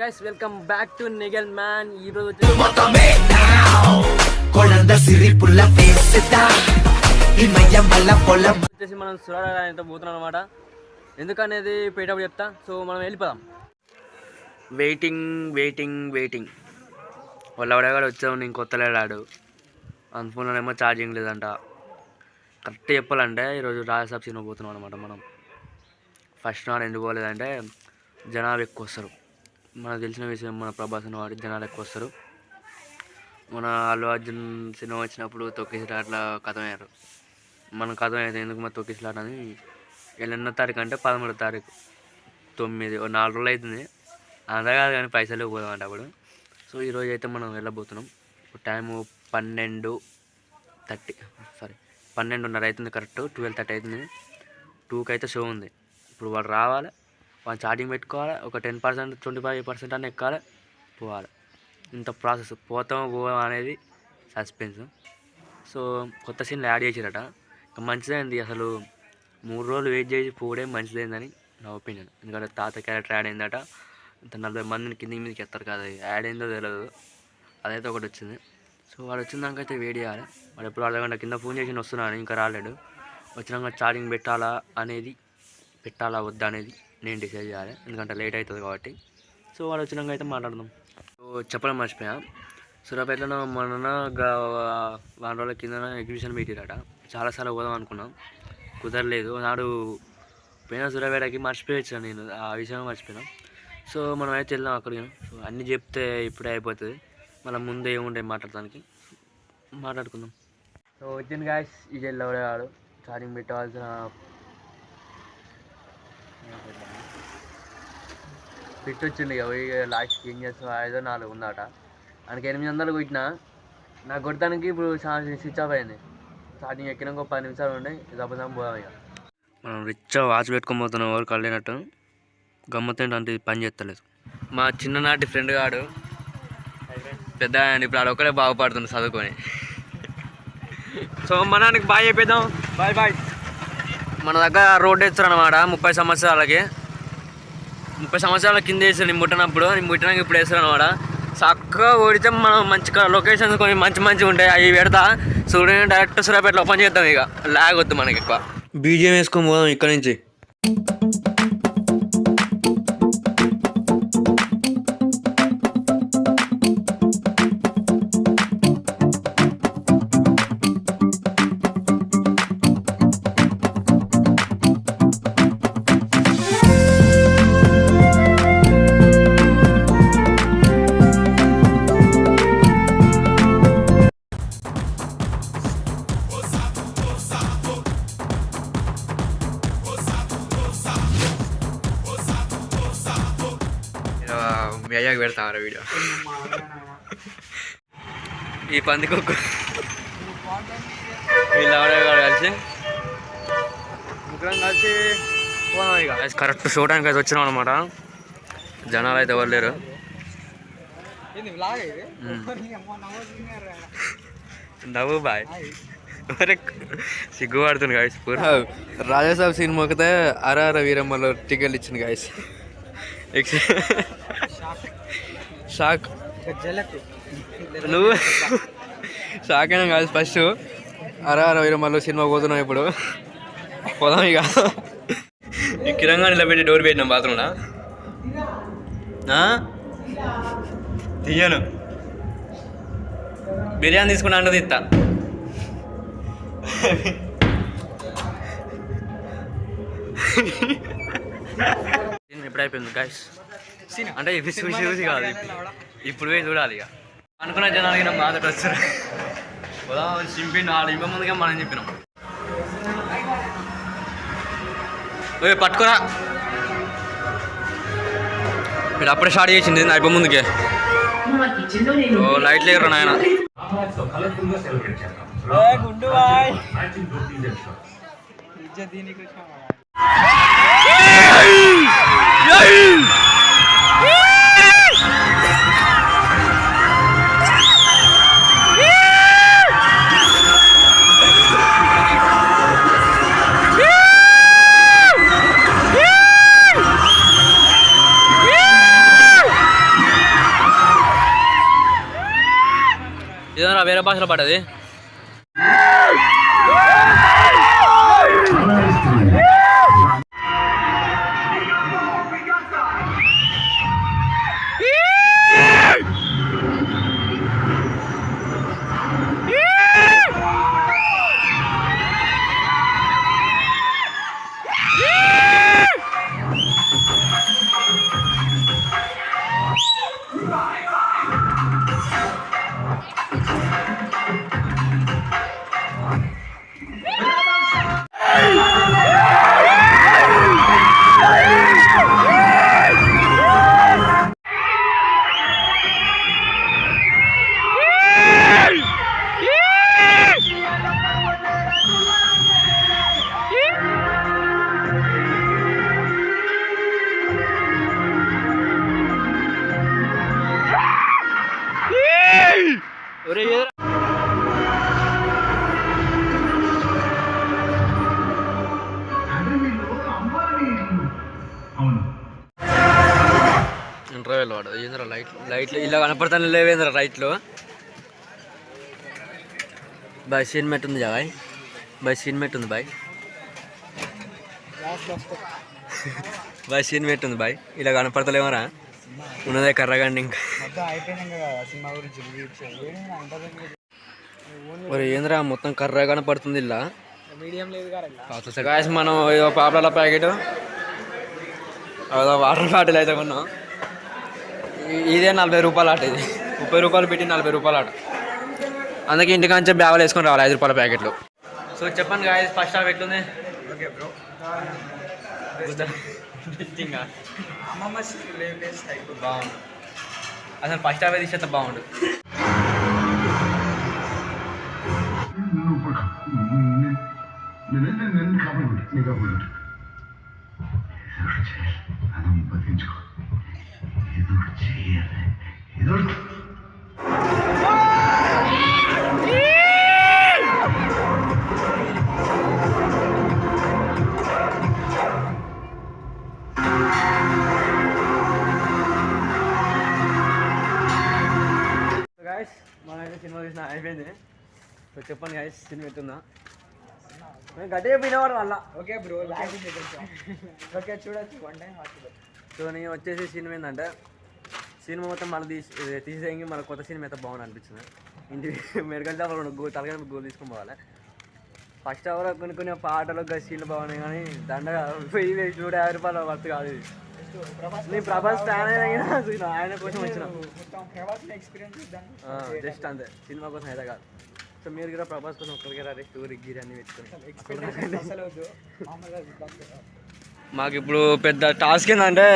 Guys welcome back to నిగల్ మ్యాన్. ఈ రోజు వచ్చేసి మనం సురాలతో పోతున్నాం అనమాట. ఎందుకనేది పోయేటప్పుడు చెప్తా. సో మనం వెళ్ళిపోదాం. వెయిటింగ్ వాళ్ళ ఎవడగాడు వచ్చావు. నేను కొత్త లేడాడు అంత ఫోన్లోనేమో ఛార్జింగ్ లేదంట. కరెక్ట్ చెప్పాలంటే ఈరోజు రాజసాబ్ సినిమా పోతున్నాం అనమాట. మనం ఫస్ట్ నాడు ఎందుకు పోలేదంటే జనాలు ఎక్కువ వస్తారు. మనకు తెలిసిన విషయం, మన ప్రభాస్ వాడి జనాలు ఎక్కువ వస్తారు. మన అల్లు అర్జున్ సినిమా వచ్చినప్పుడు తొక్కిసలాట అట్లా కథమయ్యారు. మనం కథమైతే ఎందుకు మన తొక్కిసలాట అని ఎన్నో తారీఖు అంటే 13వ తారీఖు 9 4 రోజులు అవుతుంది. అంతా కాదు కానీ పైసలు పోదామంటే అప్పుడు. సో ఈరోజు అయితే మనం వెళ్ళబోతున్నాం. టైము 12:30 అవుతుంది. కరెక్ట్ 12:30 అవుతుంది. 2కి అయితే షో ఉంది. ఇప్పుడు వాడు రావాలి, వాళ్ళు ఛార్జింగ్ పెట్టుకోవాలి, ఒక 10% 25% అన్న ఎక్కాలి, పోవాలి. ఇంత ప్రాసెస్. పోతాం అనేది సస్పెన్స్. సో కొత్త సీన్లు యాడ్ చేసిరట. ఇంకా మంచిదైంది. అసలు 3 రోజులు వెయిట్ చేసి పోవడం మంచిదైందని నా ఒపీనియన్. ఎందుకంటే తాత క్యారెక్టర్ యాడ్ అయిందట. ఇంత 40 మందిని కిందికి మీదకి ఎత్తారు కదా, యాడ్ అయిందో తెలియదు. అదైతే ఒకటి వచ్చింది. సో వాడు వచ్చిందాక అయితే వెయిట్ చేయాలి. వాడు ఎప్పుడు అర్ధగంట కింద ఫోన్ చేసి వస్తున్నాను, ఇంకా రాలేడు. వచ్చినాక ఛార్జింగ్ పెట్టాలా వద్దా అనేది నేను డిసైడ్ చేయాలి. ఎందుకంటే లేట్ అవుతుంది కాబట్టి. సో వాడు వచ్చినాక అయితే మాట్లాడదాం. సో చెప్పడం మర్చిపోయా, సూర్యాపేటలో మొన్న 1 రోజుల కింద ఎగ్జిబిషన్ పెట్టిరట. చాలాసార్లు పోదాం అనుకున్నాం, కుదరలేదు. నాడు పోయిన సూర్యాపేటకి మర్చిపోయచ్చు, నేను ఆ విషయం మర్చిపోయినా. సో మనం అయితే వెళ్దాం అక్కడికి. సో అన్నీ చెప్తే ఇప్పుడే అయిపోతుంది, మళ్ళీ ముందే ఏముంటాయి మాట్లాడుకుందాం. సో వచ్చింది గాయస్, ఇది వెళ్ళవాడు ఛార్జింగ్ పెట్టవలసిన పెట్టి వచ్చింది. ఇక లాస్ట్కి ఏం చేస్తాం, 5 or 4 ఉందట. ఆయనకి 800 కొట్టినా, నాకు కొట్టడానికి ఇప్పుడు స్విచ్ ఆఫ్ అయింది. ఛార్జింగ్ ఎక్కినాక 10 నిమిషాలు ఉండే. దెబ్బతాం పోదాం. ఇక మనం రిచ్ వాచ్ పెట్టుకొని పోతున్నాం. ఎవరు కళ్ళినట్టు గమ్మత్తేంటి అంటే పని చేస్తలేదు. మా చిన్ననాటి ఫ్రెండ్ గాడు పెద్ద ఇప్పుడు ఆడ ఒకడే బాగుపడుతుంది చదువుకొని. సో మనానికి బాయ్ చెప్పేద్దాం. బాయ్. మన దగ్గర రోడ్డు వేస్తారు అనమాట. 30 సంవత్సరాలకి 30 సంవత్సరాల కింద వేస్తారు. నేను ముట్టినాక ఇప్పుడు వేస్తారు అనమాట. చక్కగా ఓడితే మనం మంచి లొకేషన్స్ కొన్ని మంచి ఉంటాయి, అవి పెడతా. సూర్యుని డైరెక్ట్ సూర్యాపేటలో ఓపెన్ చేద్దాం. ఇక లాగ్ వద్దు మనకి ఎక్కువ. బీజిఎం వేసుకొని పోదాం ఇక్కడ నుంచి. మీ అయ్యాక పెడతామరా వీడియో. ఈ పందికొక్క వీళ్ళు కలిసి ముగ్గురం కలిసి పోదాం. ఇక కరెక్ట్ చూడడానికి అయితే వచ్చినాం అనమాట. జనాలు అయితే ఎవరు లేరు. నవ్వు బాయ్ సిగ్గుపడుతుంది గాయస్. రాజాసాబ్ సినిమాకితే అర వీరమ్మలో టికెట్లు ఇచ్చింది గాయస్. షాక్ నువ్వు షాక్ అయినా కాదు. ఫస్ట్ అర వీరమ్మలో సినిమా పోతున్నాం. ఇప్పుడు పోదాం ఇక. ఈ కిరంగా ఇలా పెట్టి డోర్ పెట్టినాం బాత్రూంలో. తీయను బిర్యానీ తీసుకున్నా అంటే తిత్తా. ఎప్పుడు అయిపోయింది గాయస్ అంటే చూసి కాదు, ఇప్పుడు పోయి చూడాలి. ఇక అనుకున్న జనాలకి నా బాధ వచ్చారు. చింపిండు ఆడు ఇవ్వ ముందుగా మనం చెప్పినాం. పట్టుకురా మీరు అప్పుడే స్టార్ట్ చేసింది అయిపో ముందుకే. లైట్ లేరు నాయన. గుండు బాయ్ మళ్ళీ వేరే భాషలో పడ్డది. ఇంటర్వెల్ వాడు ఏంద్రా లైట్లు ఇలా కనపడతాను లేవేంద్రా రైట్లో. బాయ్ సీన్ మెట్ ఉంది బాయ్ సీన్ మెట్ ఉంది బాయ్ సీన్ మెట్ ఉంది బాయ్. ఇలా కనపడతలేమరా ఉన్నదే కర్రగండి. ఇంకా మరి ఏంద్రా మొత్తం కర్ర కనపడుతుంది ఇలా. మనం పాపల ప్యాకెట్ వాటర్ బాటిల్ అయితే కొన్నాం. ఇదే 40 రూపాయల ఆట. ఇది 30 రూపాయలు పెట్టి 40 రూపాయల ఆట. అందుకే ఇంటికాంచే బ్యాగులు వేసుకొని రావాలి 5 రూపాయల ప్యాకెట్లు. సో చెప్పండి గాయస్ ఫస్ట్ హాఫ్ ఎట్లుంది? ఓకే బ్రో బాగుంది. అసలు ఫస్ట్ హాఫ్ తీసేస్తే బాగుండు. మనైతే సినిమా చూసిన అయిపోయింది. సో చెప్పండి గాయస్ సినిమా ఎట్టుందా? మేము గట్టిగా పినవాడు వల్ల. ఓకే బ్రో ఓకే చూడొచ్చు వన్ టైం. సో నేను వచ్చేసి సినిమా ఏంటంటే సినిమా మొత్తం మళ్ళీ తీసేయంగి మళ్ళీ కొత్త సినిమా అయితే బాగుంది అనిపించింది. ఇంటి మెడికల్ షాప్లో తలగా గోల్ తీసుకొని పోవాలి. ఫస్ట్ అవర్ కొన్ని పాటలు సీన్లు బాగున్నాయి కానీ దండగా 150 రూపాయలు వర్త్ కాదు ఇది. నేను ప్రభాస్ ఫ్యాన్ అయినా ఆయన కోసం వచ్చిన జస్ట్ అంతే, సినిమా కోసం అయితే కాదు. సో మీరు కూడా ప్రభాస్ కోసం ఒక్కరికి రా టూర్ గిరి అన్ని పెట్టుకుని. మాకు ఇప్పుడు పెద్ద టాస్క్ ఏంటంటే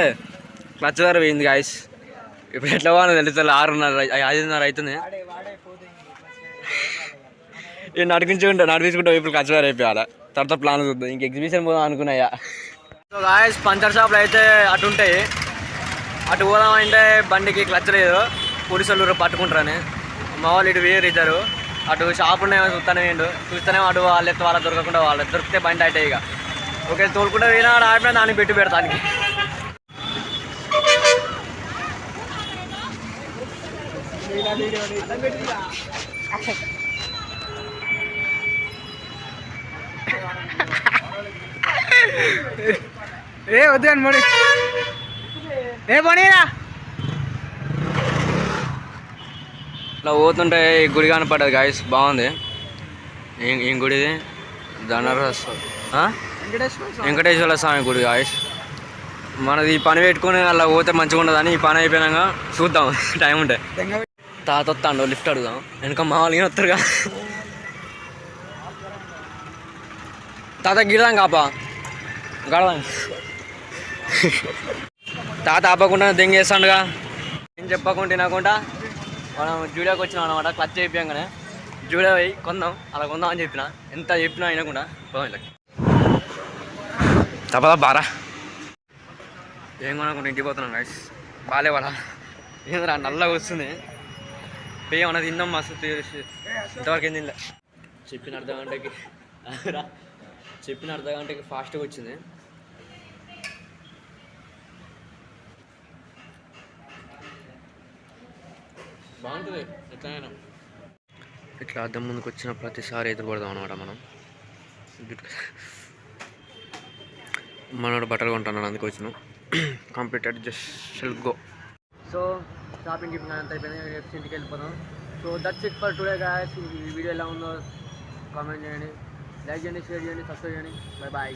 క్లచ్ ధర పోయింది గాయస్. ఇప్పుడు ఎట్లా పోవాలి తెలుస్తుంది. 6:30 అవుతుంది. నడిపించుకుంటాం ఇప్పుడు క్లచ్ ధర అయిపోయాలి. తర్వాత ప్లాన్ చూద్దాం. ఇంక ఎగ్జిబిషన్ పోదాం అనుకున్నాయా. సో గాయస్ పంచర్ షాప్లో అయితే అటు ఉంటాయి. అటు పోదామంటే బండికి క్లచ్ లేదు, పోలీసులు పట్టుకుంటారని. మా వాళ్ళు ఇటు వేరు ఇద్దరు అటు షాప్ ఉన్నాయో చూస్తూనే చూస్తేనే అటు వాళ్ళ దొరకకుండా వాళ్ళు దొరికితే బండి అయితే ఇక ఓకే తోలుకుంటే పోయినా ఆడిపోయినా దానికి పెట్టి పెడతానికి. ఏ వద్దు అని మోడి ఏ పోనీరా. ఇట్లా పోతుంటే ఈ గుడి కనపడ్డది గాయస్, బాగుంది. ఏం గుడి ఇది? వెంకటేశ్వర స్వామి గుడి గాయస్. మనది ఈ పని పెట్టుకుని అలా పోతే మంచిగా ఉండదని ఈ పని అయిపోయినాక చూద్దాం టైం ఉంటే. తాత వస్తాడు లిఫ్ట్ అడుగుదాం. వెనక మా వాళ్ళకి వస్తారుగా. తాత గిడదాం కాపా గడదాం. తాత ఆపకుండా దెంగేస్తాడుగా. ఏం చెప్పకుండా తినకుండా మనం జూడియోకి వచ్చినాం అనమాట. క్లచ్ అయిపోయాగానే జూడియో పోయి కొందాం, అలా కొందాం అని చెప్పిన. ఎంత చెప్పినా అయినకుండా పోదాం. తప్పదా బారా ఏం కొనుక్కుంటే ఇంటికి పోతున్నాం గైస్. బాగాలే వాళ్ళ ఏంద్రా నల్లగా వస్తుంది. పే ఏమన్నా తిందాం మస్తు ఇంతవరకు ఏం తినలే. చెప్పిన అర్ధ గంటకి ఫాస్ట్గా వచ్చింది. బాగుంటుంది ఎట్లయినా. ఇట్లా అద్దం ముందుకు వచ్చిన ప్రతిసారి ఎదురుపడదాం అనమాట మనం. మనోడు బట్టలు కొంటున్నాడు, అందుకు వచ్చినాం. Completed, just go. So shopping gifting అంతా అయిపోయింది, నెక్స్ట్ ఇంటికి వెళ్ళిపోదాం. So that's it for today guys. ఈ వీడియో ఎలా ఉందో కామెంట్ చేయండి, లైక్ చేయండి, షేర్ చేయండి, సబ్స్క్రైబ్ చేయండి. Bye bye.